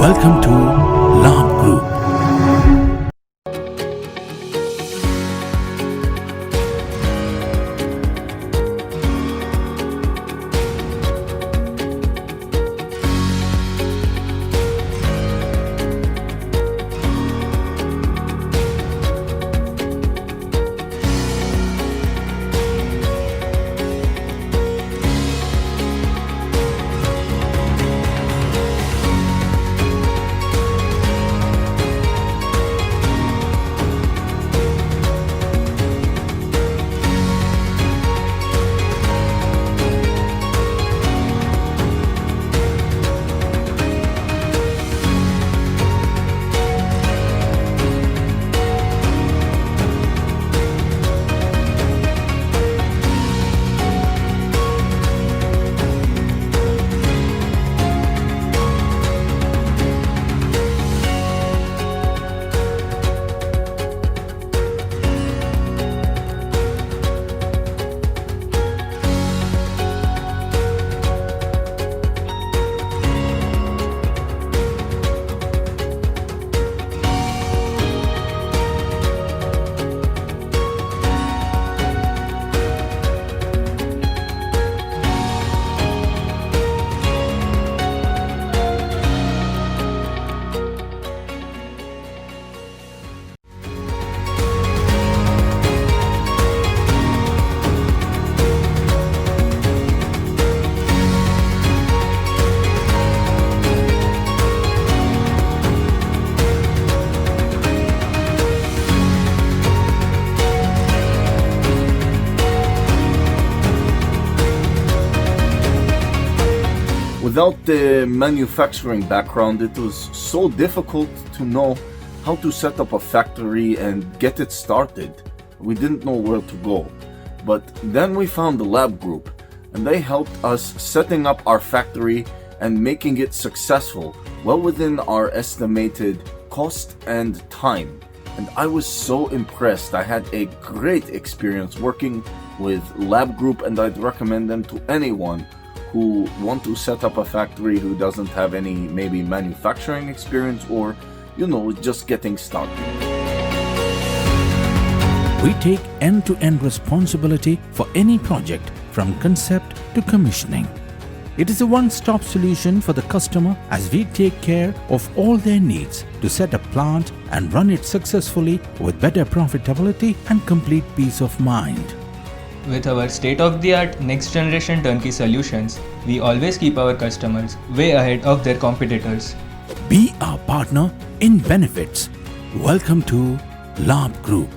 Welcome to Labh Group. Without the manufacturing background, it was so difficult to know how to set up a factory and get it started. We didn't know where to go. But then we found the Labh Group, and they helped us setting up our factory and making it successful, well within our estimated cost and time. And I was so impressed. I had a great experience working with Labh Group, and I'd recommend them to anyone who want to set up a factory who doesn't have any maybe manufacturing experience or, just getting started. We take end-to-end responsibility for any project from concept to commissioning. It is a one-stop solution for the customer as we take care of all their needs to set a plant and run it successfully with better profitability and complete peace of mind. With our state-of-the-art next-generation turnkey solutions, we always keep our customers way ahead of their competitors. Be our partner in benefits. Welcome to Labh Group.